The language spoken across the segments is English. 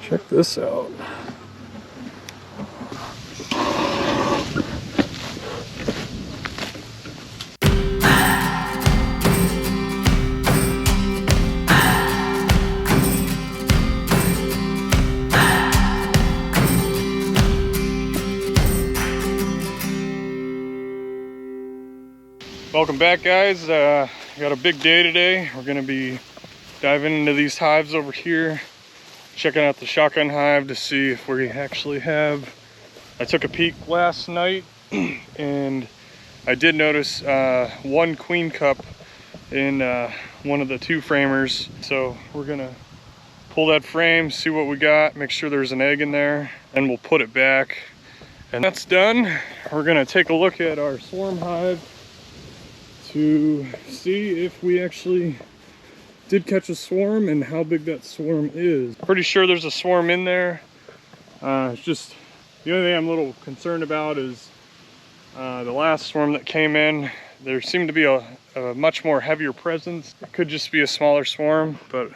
Check this out. Welcome back, guys. Got a big day today. We're going to be diving into these hives over here, checking out the shotgun hive to see if we actually have. I took a peek last night and I did notice one queen cup in one of the two framers. So we're going to pull that frame, see what we got, make sure there's an egg in there, and we'll put it back. And that's done. We're going to take a look at our swarm hive to see if we actually did catch a swarm and how big that swarm is. Pretty sure there's a swarm in there. It's just the only thing I'm a little concerned about is the last swarm that came in. There seemed to be a much more heavier presence. It could just be a smaller swarm, but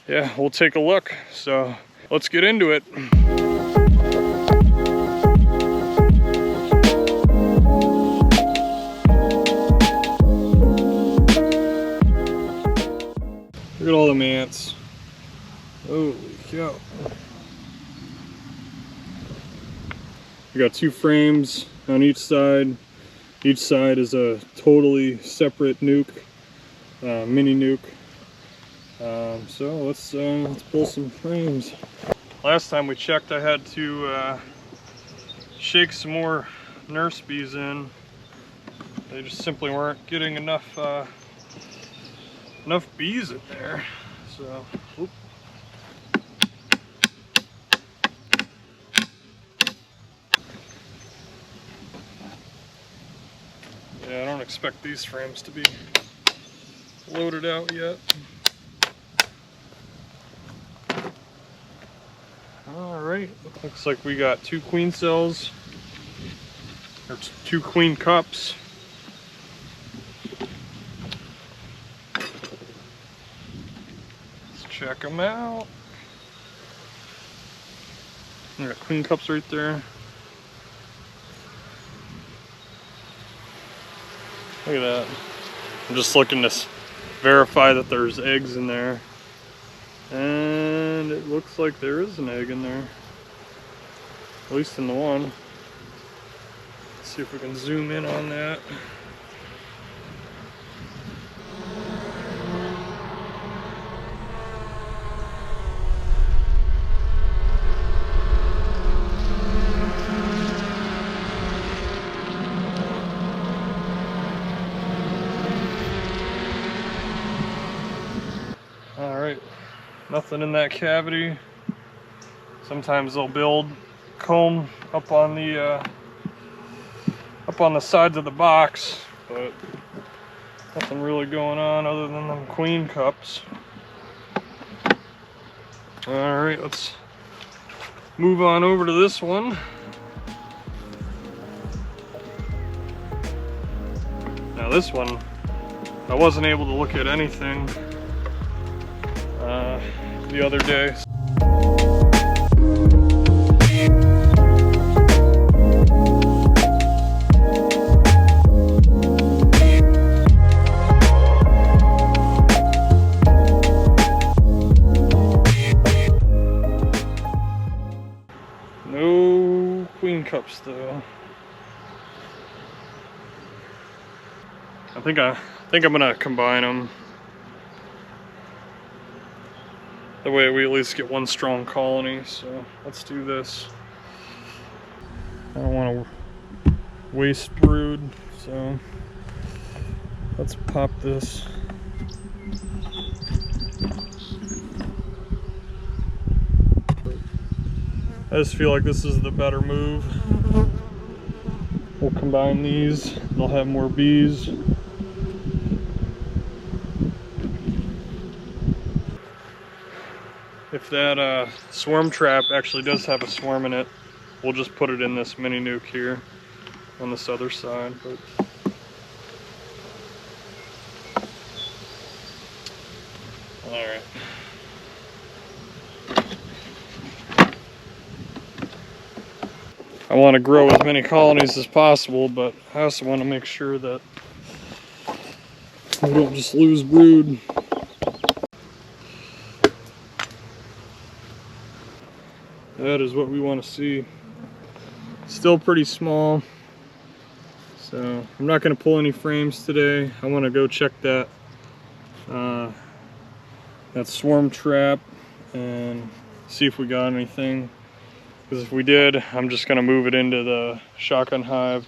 yeah, we'll take a look. So let's get into it. Look at all them ants. Holy cow. We got two frames on each side. Each side is a totally separate nuke, mini nuke. So let's pull some frames. Last time we checked, I had to shake some more nurse bees in. They just simply weren't getting enough bees in there. So, whoop. Yeah, I don't expect these frames to be loaded out yet. All right, looks like we got two queen cells, or two queen cups. Check them out. We got queen cups right there. Look at that. I'm just looking to verify that there's eggs in there. And it looks like there is an egg in there. At least in the one. Let's see if we can zoom in on that. Alright, nothing in that cavity. Sometimes they'll build comb up on the sides of the box, but nothing really going on other than them queen cups. Alright, let's move on over to this one. Now this one, I wasn't able to look at anything the other day. No queen cups though. I think I'm gonna combine them. That way we at least get one strong colony, so let's do this. I don't want to waste brood, so let's pop this. I just feel like this is the better move. We'll combine these, they'll have more bees. If that swarm trap actually does have a swarm in it, we'll just put it in this mini nuke here on this other side. But all right. I want to grow as many colonies as possible, but I also want to make sure that we don't just lose brood. That is what we want to see. Still pretty small, so I'm not going to pull any frames today. I want to go check that that swarm trap and see if we got anything. Because if we did, I'm just going to move it into the shotgun hive.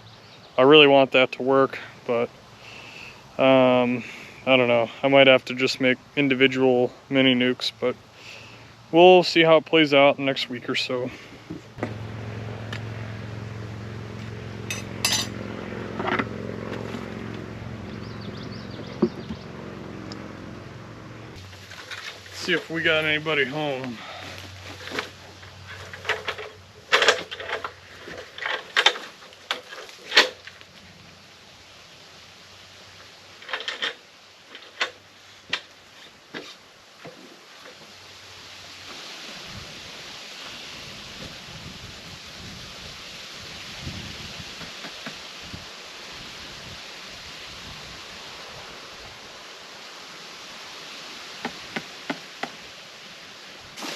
I really want that to work, but I don't know. I might have to just make individual mini nukes, but we'll see how it plays out in the next week or so. See if we got anybody home.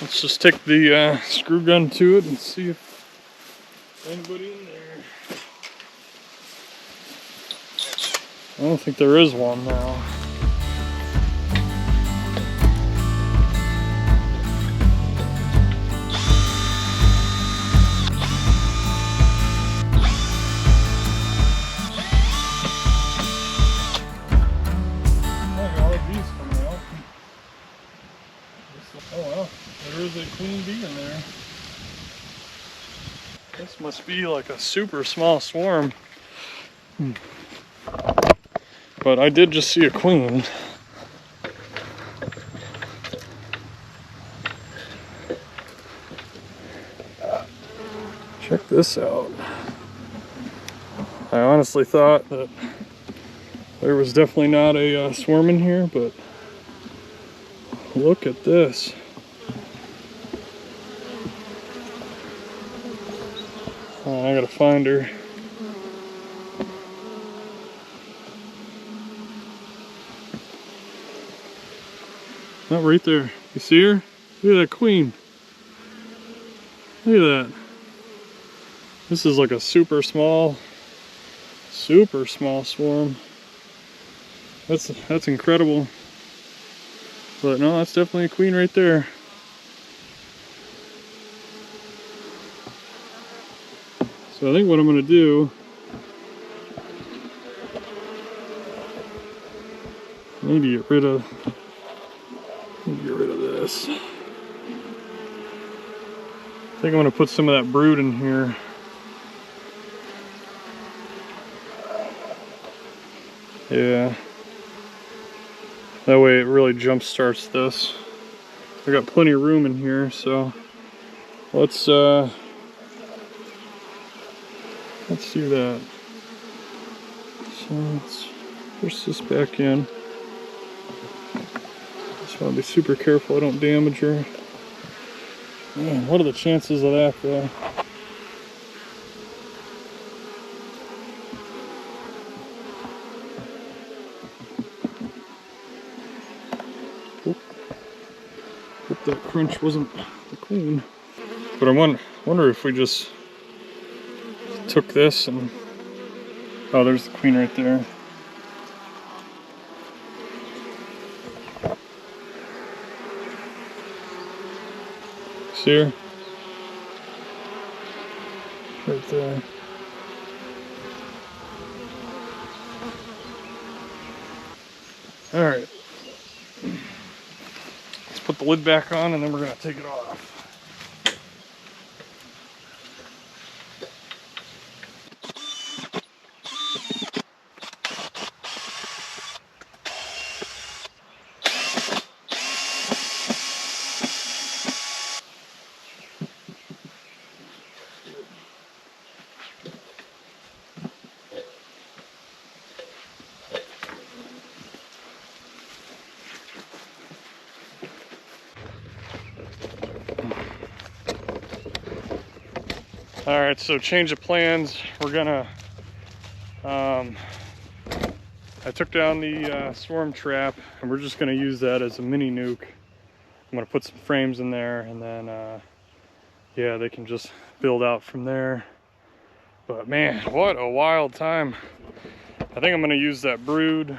Let's just take the screw gun to it and see if anybody in there. I don't think there is one now. Oh well, there is a queen bee in there. This must be like a super small swarm. But I did just see a queen. Check this out. I honestly thought that there was definitely not a swarm in here, but look at this. Oh, I gotta find her. Not right there. You see her? Look at that queen. Look at that. This is like a super small swarm. That's incredible. But no, that's definitely a queen right there. So I think what I'm gonna do, I need to get rid of this. I think I'm gonna put some of that brood in here. Yeah. That way it really jump starts this. I got plenty of room in here, so let's do that. So let's push this back in. Just want to be super careful I don't damage her. Man, what are the chances of that though? Hope that crunch wasn't the queen. But I wonder if we just took this and... Oh, there's the queen right there. See her? Right there. Alright. Let's put the lid back on and then we're going to take it off. All right, so change of plans. We're gonna, I took down the swarm trap, and we're just gonna use that as a mini nuke. I'm gonna put some frames in there, and then, yeah, they can just build out from there. But man, what a wild time. I think I'm gonna use that brood.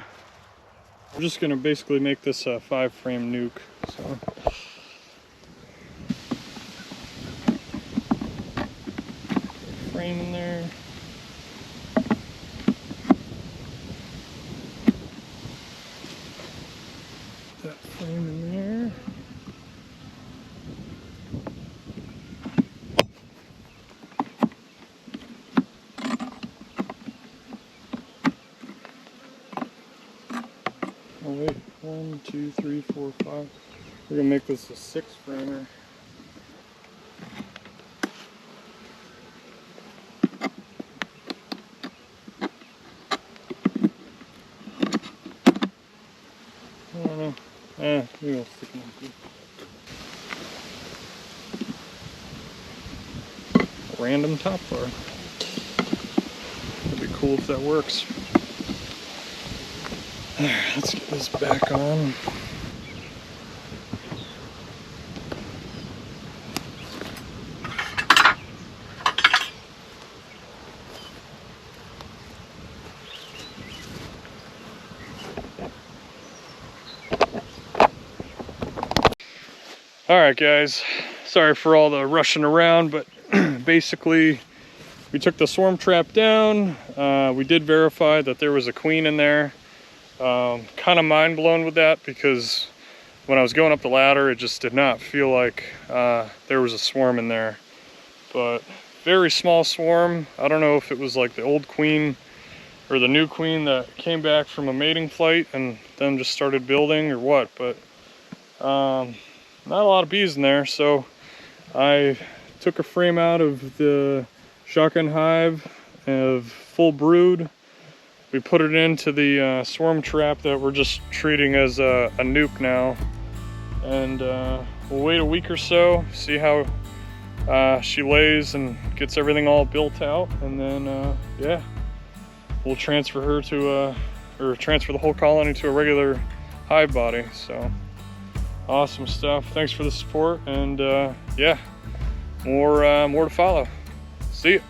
We're just gonna basically make this a 5-frame nuke, so. Frame in there. That frame in there. Oh wait, 1, 2, 3, 4, 5. We're gonna make this a 6-framer. I don't know. Maybe I'll stick it in. Random top bar. It'd be cool if that works. Alright, let's get this back on. Alright guys, sorry for all the rushing around, but basically we took the swarm trap down. We did verify that there was a queen in there. Kind of mind blown with that, because when I was going up the ladder it just did not feel like there was a swarm in there. But very small swarm. I don't know if it was like the old queen or the new queen that came back from a mating flight and then just started building or what, but not a lot of bees in there. So I took a frame out of the shotgun hive of full brood. We put it into the swarm trap that we're just treating as a nuke now. And we'll wait a week or so, see how she lays and gets everything all built out. And then, yeah, we'll transfer her to, or transfer the whole colony to a regular hive body. So awesome stuff. Thanks for the support. And yeah, more to follow. See ya.